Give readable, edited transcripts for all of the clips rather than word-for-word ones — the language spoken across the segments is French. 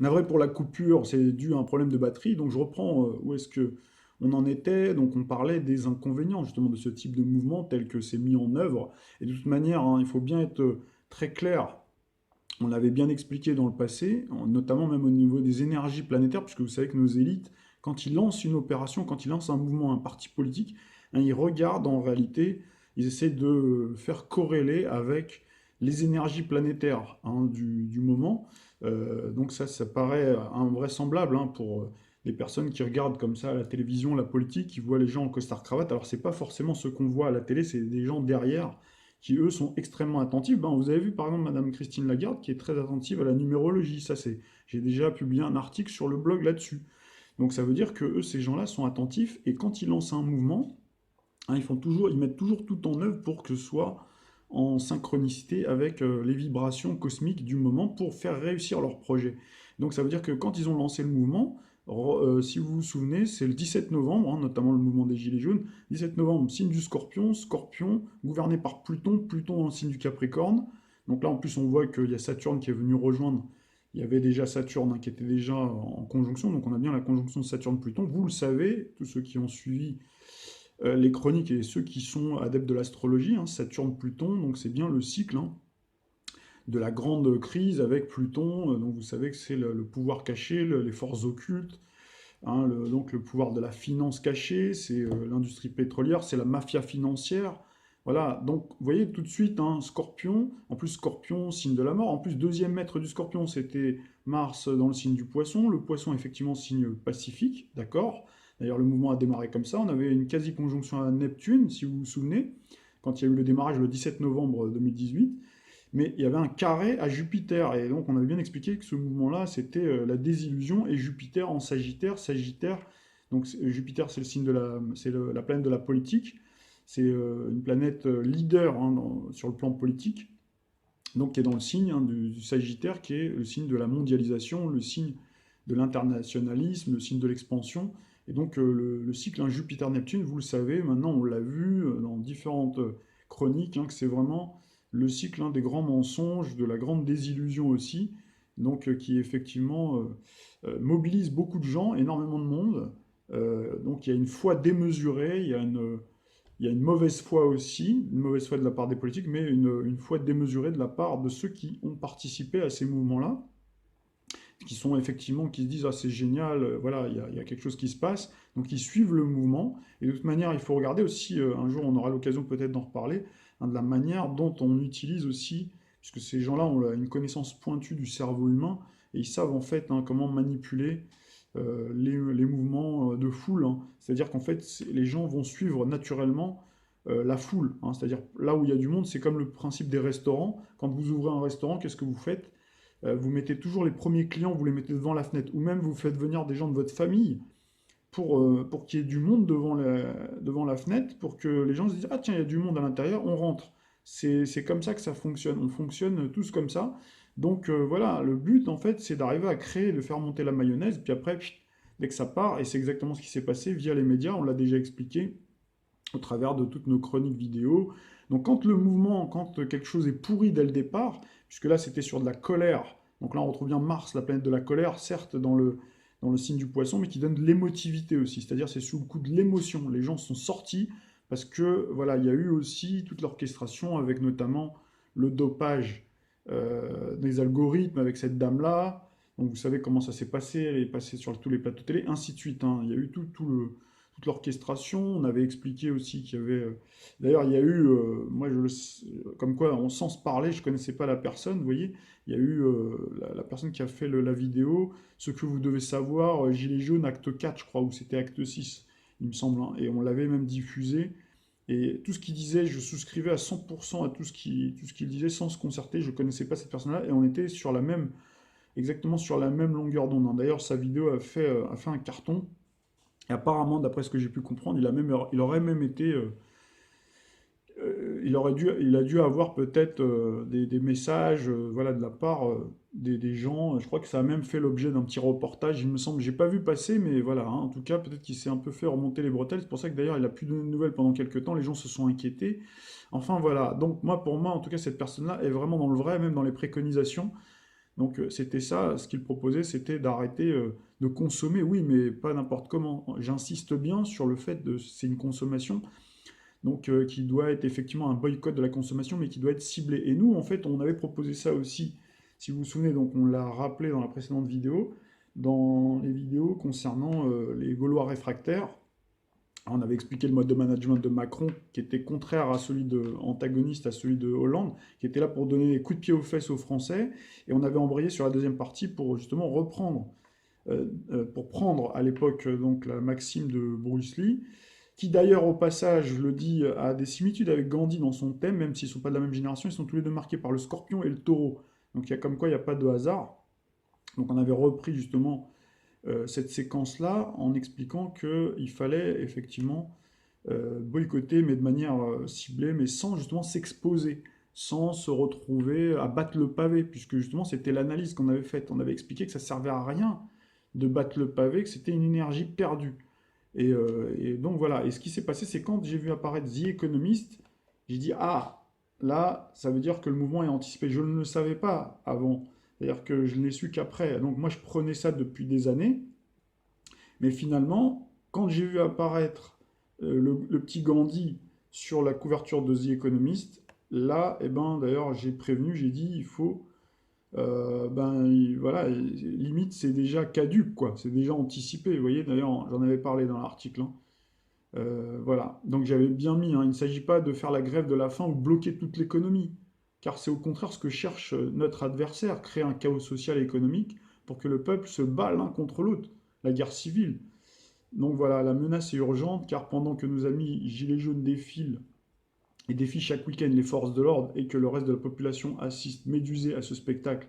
Navré pour la coupure, c'est dû à un problème de batterie. Donc je reprends où est-ce que on en était. Donc on parlait des inconvénients justement de ce type de mouvement tel que c'est mis en œuvre. Et de toute manière, hein, il faut bien être très clair. On l'avait bien expliqué dans le passé, notamment même au niveau des énergies planétaires, puisque vous savez que nos élites, quand ils lancent une opération, quand ils lancent un mouvement, un parti politique, hein, ils regardent en réalité, ils essaient de faire corréler avec les énergies planétaires, hein, du moment. Donc ça paraît invraisemblable, hein, pour les personnes qui regardent comme ça à la télévision, la politique, qui voient les gens en costard-cravate. Alors c'est pas forcément ce qu'on voit à la télé, c'est des gens derrière qui eux sont extrêmement attentifs. Ben, vous avez vu par exemple Madame Christine Lagarde qui est très attentive à la numérologie. Ça c'est, j'ai déjà publié un article sur le blog là-dessus. Donc ça veut dire que eux, ces gens-là sont attentifs et quand ils lancent un mouvement, hein, ils mettent toujours tout en œuvre pour que ce soit en synchronicité avec les vibrations cosmiques du moment pour faire réussir leur projet. Donc ça veut dire que quand ils ont lancé le mouvement, si vous vous souvenez, c'est le 17 novembre, hein, notamment le mouvement des Gilets jaunes. 17 novembre, signe du Scorpion, Scorpion, gouverné par Pluton, Pluton dans le signe du Capricorne. Donc là, en plus, on voit qu'il y a Saturne qui est venu rejoindre. Il y avait déjà Saturne, hein, qui était déjà en conjonction, donc on a bien la conjonction Saturne-Pluton. Vous le savez, tous ceux qui ont suivi les chroniques et ceux qui sont adeptes de l'astrologie, hein, Saturne-Pluton, donc c'est bien le cycle, hein, de la grande crise avec Pluton. Donc vous savez que c'est le pouvoir caché, les forces occultes, hein, donc le pouvoir de la finance cachée, c'est l'industrie pétrolière, c'est la mafia financière. Voilà, donc vous voyez tout de suite, hein, Scorpion, en plus Scorpion, signe de la mort, en plus deuxième maître du Scorpion, c'était Mars dans le signe du Poisson, le Poisson effectivement signe pacifique, d'accord. D'ailleurs le mouvement a démarré comme ça, on avait une quasi-conjonction à Neptune, si vous vous souvenez, quand il y a eu le démarrage le 17 novembre 2018, mais il y avait un carré à Jupiter, et donc on avait bien expliqué que ce mouvement-là, c'était la désillusion, et Jupiter en Sagittaire, Sagittaire, donc Jupiter c'est le signe de la planète de la politique, c'est une planète leader, hein, sur le plan politique, donc qui est dans le signe, hein, du Sagittaire, qui est le signe de la mondialisation, le signe de l'internationalisme, le signe de l'expansion, et donc le cycle, hein, Jupiter-Neptune, vous le savez, maintenant on l'a vu dans différentes chroniques, hein, que c'est vraiment le cycle, hein, des grands mensonges, de la grande désillusion aussi, donc qui effectivement mobilise beaucoup de gens, énormément de monde. Donc il y a une foi démesurée, il y a une mauvaise foi aussi, une mauvaise foi de la part des politiques, mais une foi démesurée de la part de ceux qui ont participé à ces mouvements-là, qui sont effectivement, qui se disent ah c'est génial, voilà, il y a quelque chose qui se passe, donc ils suivent le mouvement. Et de toute manière, il faut regarder aussi, un jour on aura l'occasion peut-être d'en reparler, hein, de la manière dont on utilise aussi, puisque ces gens-là ont une connaissance pointue du cerveau humain, et ils savent en fait, hein, comment manipuler les mouvements de foule, hein. C'est-à-dire qu'en fait, les gens vont suivre naturellement la foule, hein. C'est-à-dire là où il y a du monde, c'est comme le principe des restaurants. Quand vous ouvrez un restaurant, qu'est-ce que vous faites? Vous mettez toujours les premiers clients, vous les mettez devant la fenêtre, ou même vous faites venir des gens de votre famille pour qu'il y ait du monde devant la fenêtre, pour que les gens se disent, ah tiens, il y a du monde à l'intérieur, on rentre. C'est comme ça que ça fonctionne, on fonctionne tous comme ça. Donc voilà, le but en fait, c'est d'arriver à créer, de faire monter la mayonnaise, puis après, dès que ça part, et c'est exactement ce qui s'est passé via les médias, on l'a déjà expliqué au travers de toutes nos chroniques vidéo. Donc quand le mouvement, quand quelque chose est pourri dès le départ, puisque là c'était sur de la colère, donc là on retrouve bien Mars, la planète de la colère, certes dans le signe du poisson, mais qui donne de l'émotivité aussi, c'est-à-dire c'est sous le coup de l'émotion. Les gens sont sortis parce que voilà, il y a eu aussi toute l'orchestration avec notamment le dopage des algorithmes avec cette dame-là. Donc vous savez comment ça s'est passé, elle est passée sur tous les plateaux télé, ainsi de suite, hein. Il y a eu toute l'orchestration. On avait expliqué aussi qu'il y avait. D'ailleurs, il y a eu, moi, comme quoi, on sent se parler, je connaissais pas la personne, vous voyez. Il y a eu la personne qui a fait la vidéo, ce que vous devez savoir, Gilets jaunes, acte 4, je crois, ou c'était acte 6, il me semble, hein. Et on l'avait même diffusé. Et tout ce qu'il disait, je souscrivais à 100% à tout ce qu'il disait sans se concerter. Je connaissais pas cette personne-là et on était exactement sur la même longueur d'onde, hein. D'ailleurs, sa vidéo a fait un carton. Et apparemment, d'après ce que j'ai pu comprendre, il aurait même été, il a dû avoir peut-être des messages, voilà, de la part des gens. Je crois que ça a même fait l'objet d'un petit reportage, il me semble. J'ai pas vu passer, mais voilà, hein. En tout cas, peut-être qu'il s'est un peu fait remonter les bretelles. C'est pour ça que d'ailleurs, il a plus donné de nouvelles pendant quelques temps. Les gens se sont inquiétés. Enfin voilà. Donc moi, pour moi, en tout cas, cette personne-là est vraiment dans le vrai, même dans les préconisations. Donc c'était ça, ce qu'il proposait, c'était d'arrêter de consommer, oui, mais pas n'importe comment. J'insiste bien sur le fait de c'est une consommation donc qui doit être effectivement un boycott de la consommation, mais qui doit être ciblé. Et nous, en fait, on avait proposé ça aussi, si vous vous souvenez, donc on l'a rappelé dans la précédente vidéo, dans les vidéos concernant les Gaulois réfractaires. On avait expliqué le mode de management de Macron, qui était contraire à celui de, antagoniste à celui de Hollande, qui était là pour donner des coups de pied aux fesses aux Français, et on avait embrayé sur la deuxième partie pour justement reprendre, pour prendre à l'époque donc la maxime de Bruce Lee, qui d'ailleurs au passage, je le dis, a des similitudes avec Gandhi dans son thème, même s'ils ne sont pas de la même génération, ils sont tous les deux marqués par le scorpion et le taureau. Donc il y a comme quoi il n'y a pas de hasard. Donc on avait repris justement cette séquence-là en expliquant qu'il fallait effectivement boycotter, mais de manière ciblée, mais sans justement s'exposer, sans se retrouver à battre le pavé, puisque justement c'était l'analyse qu'on avait faite. On avait expliqué que ça servait à rien de battre le pavé, que c'était une énergie perdue. Et donc voilà. Et ce qui s'est passé, c'est quand j'ai vu apparaître The Economist, j'ai dit, ah, là, ça veut dire que le mouvement est anticipé. Je ne le savais pas avant. C'est-à-dire que je ne l'ai su qu'après. Donc moi, je prenais ça depuis des années. Mais finalement, quand j'ai vu apparaître le petit Gandhi sur la couverture de The Economist, là, eh ben, d'ailleurs, j'ai prévenu, j'ai dit, il faut voilà, limite c'est déjà caduque, quoi, c'est déjà anticipé, vous voyez, d'ailleurs j'en avais parlé dans l'article, hein. Voilà, donc j'avais bien mis, hein, il ne s'agit pas de faire la grève de la faim ou bloquer toute l'économie, car c'est au contraire ce que cherche notre adversaire, créer un chaos social et économique pour que le peuple se bat l'un contre l'autre, la guerre civile. Donc voilà, la menace est urgente, car pendant que nos amis gilets jaunes défilent et défient chaque week-end les forces de l'ordre et que le reste de la population assiste médusé à ce spectacle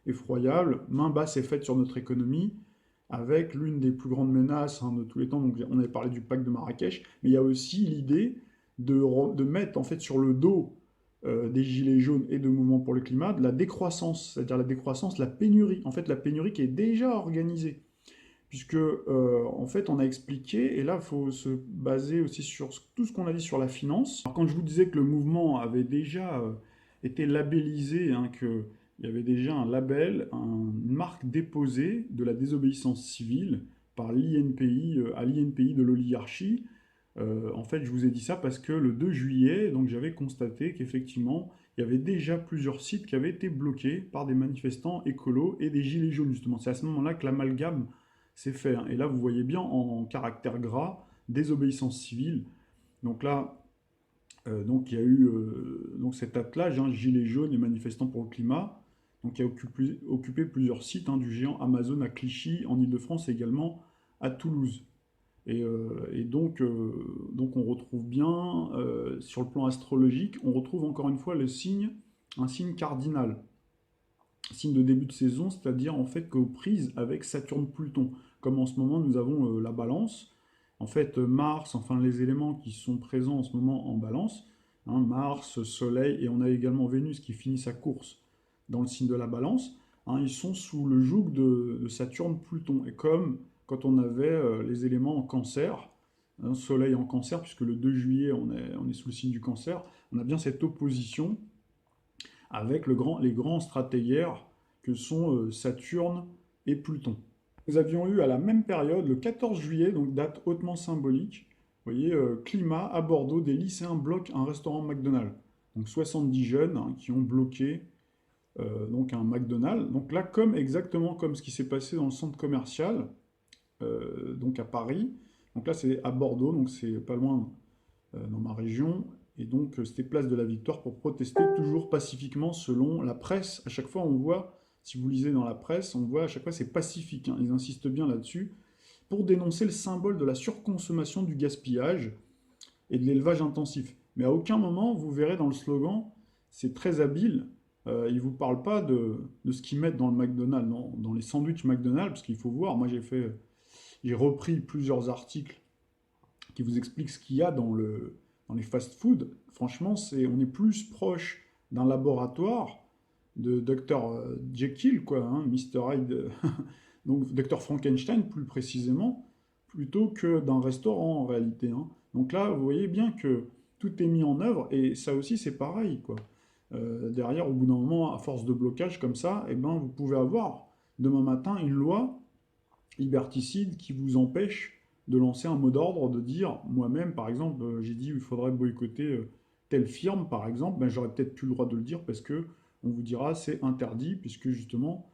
effroyable, main basse est faite sur notre économie, avec l'une des plus grandes menaces, hein, de tous les temps. Donc, on avait parlé du pacte de Marrakech, mais il y a aussi l'idée de mettre en fait sur le dos des gilets jaunes et de mouvements pour le climat de la décroissance, c'est-à-dire la décroissance, la pénurie. En fait, la pénurie qui est déjà organisée puisque en fait on a expliqué, et là il faut se baser aussi sur tout ce qu'on a dit sur la finance. Alors, quand je vous disais que le mouvement avait déjà été labellisé, hein, qu'il y avait déjà un label, une marque déposée de la désobéissance civile par l'INPI, à l'INPI de l'oligarchie, en fait je vous ai dit ça parce que le 2 juillet, donc j'avais constaté qu'effectivement il y avait déjà plusieurs sites qui avaient été bloqués par des manifestants écolos et des gilets jaunes justement. C'est à ce moment-là que l'amalgame c'est fait, hein. Et là, vous voyez bien en caractère gras, désobéissance civile. Donc là, donc il y a eu donc cet attelage, hein, Gilets jaunes et manifestants pour le climat, donc qui a occupé plusieurs sites, hein, du géant Amazon à Clichy, en Ile-de-France et également à Toulouse. Et donc on retrouve bien, sur le plan astrologique, on retrouve encore une fois le signe, un signe cardinal signe de début de saison, c'est-à-dire en fait qu'aux prises avec Saturne-Pluton. Comme en ce moment nous avons la balance, en fait Mars, enfin les éléments qui sont présents en ce moment en balance, hein, Mars, Soleil, et on a également Vénus qui finit sa course dans le signe de la balance, hein, ils sont sous le joug de Saturne-Pluton. Et comme quand on avait les éléments en cancer, hein, Soleil en cancer, puisque le 2 juillet on est sous le signe du cancer, on a bien cette opposition avec les grands stratégaires que sont Saturne et Pluton. Nous avions eu à la même période, le 14 juillet, donc date hautement symbolique, vous voyez, climat à Bordeaux, des lycéens bloquent un restaurant McDonald's. Donc 70 jeunes, hein, qui ont bloqué donc un McDonald's. Donc là, exactement comme ce qui s'est passé dans le centre commercial, donc à Paris. Donc là, c'est à Bordeaux, donc c'est pas loin dans ma région. Et donc, c'était place de la Victoire pour protester toujours pacifiquement selon la presse. À chaque fois, on voit, si vous lisez dans la presse, on voit à chaque fois c'est pacifique, hein, ils insistent bien là-dessus, pour dénoncer le symbole de la surconsommation, du gaspillage et de l'élevage intensif. Mais à aucun moment, vous verrez dans le slogan, c'est très habile, ils ne vous parlent pas de ce qu'ils mettent dans le McDonald's, non, dans les sandwichs McDonald's, parce qu'il faut voir, moi j'ai repris plusieurs articles qui vous expliquent ce qu'il y a dans les fast-foods. Franchement, on est plus proche d'un laboratoire de Dr Jekyll, quoi, hein, Mr Hyde, donc Dr Frankenstein plus précisément, plutôt que d'un restaurant en réalité, hein. Donc là, vous voyez bien que tout est mis en œuvre, et ça aussi c'est pareil, quoi. derrière, au bout d'un moment, à force de blocage comme ça, eh ben, vous pouvez avoir demain matin une loi liberticide qui vous empêche de lancer un mot d'ordre, de dire, moi-même, par exemple, j'ai dit il faudrait boycotter telle firme, par exemple, ben, j'aurais peut-être plus le droit de le dire parce que on vous dira c'est interdit, puisque justement,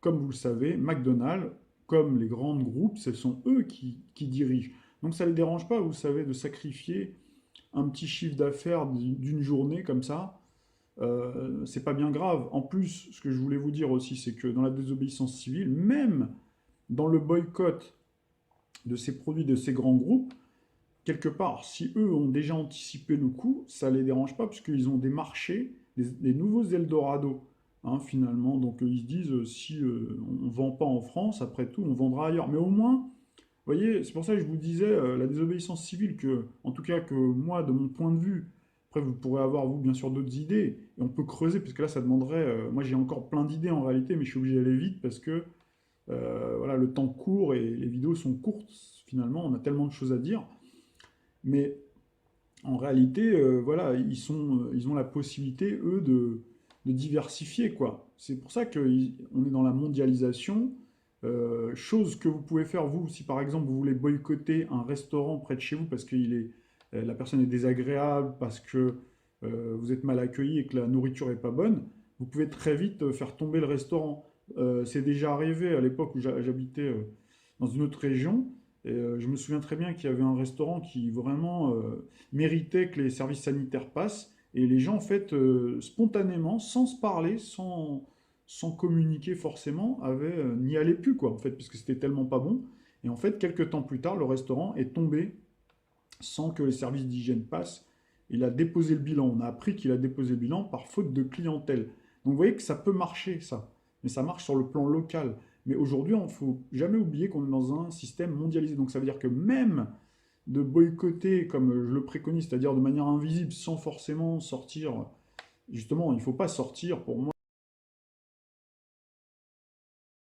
comme vous le savez, McDonald's, comme les grands groupes, ce sont eux qui dirigent. Donc ça ne les dérange pas, vous savez, de sacrifier un petit chiffre d'affaires d'une journée comme ça. C'est pas bien grave. En plus, ce que je voulais vous dire aussi, c'est que dans la désobéissance civile, même dans le boycott de ces produits de ces grands groupes, quelque part, si eux ont déjà anticipé le coup, ça ne les dérange pas, puisqu'ils ont des marchés, des nouveaux Eldorado, hein, finalement. Donc ils se disent, si on ne vend pas en France, après tout, on vendra ailleurs. Mais au moins, vous voyez, c'est pour ça que je vous disais, la désobéissance civile, que, en tout cas que moi, de mon point de vue, après vous pourrez avoir, vous, bien sûr, d'autres idées, et on peut creuser, parce que là, ça demanderait, moi j'ai encore plein d'idées en réalité, mais je suis obligé d'aller vite, parce que voilà, le temps court et les vidéos sont courtes, finalement, on a tellement de choses à dire. Mais en réalité, voilà, ils ont la possibilité, eux, de diversifier, quoi. C'est pour ça qu'on est dans la mondialisation. Chose que vous pouvez faire, vous, si par exemple vous voulez boycotter un restaurant près de chez vous parce que la personne est désagréable, parce que vous êtes mal accueilli et que la nourriture est pas bonne, vous pouvez très vite faire tomber le restaurant. C'est déjà arrivé à l'époque où j'habitais dans une autre région. Et je me souviens très bien qu'il y avait un restaurant qui vraiment méritait que les services sanitaires passent. Et les gens, en fait, spontanément, sans se parler, sans communiquer forcément, n'y allaient plus, quoi, en fait, puisque c'était tellement pas bon. Et en fait, quelques temps plus tard, le restaurant est tombé sans que les services d'hygiène passent. Il a déposé le bilan. On a appris qu'il a déposé le bilan par faute de clientèle. Donc vous voyez que ça peut marcher, ça. Mais ça marche sur le plan local. Mais aujourd'hui, il ne faut jamais oublier qu'on est dans un système mondialisé. Donc ça veut dire que même de boycotter, comme je le préconise, c'est-à-dire de manière invisible, sans forcément sortir, justement, il ne faut pas sortir pour moi.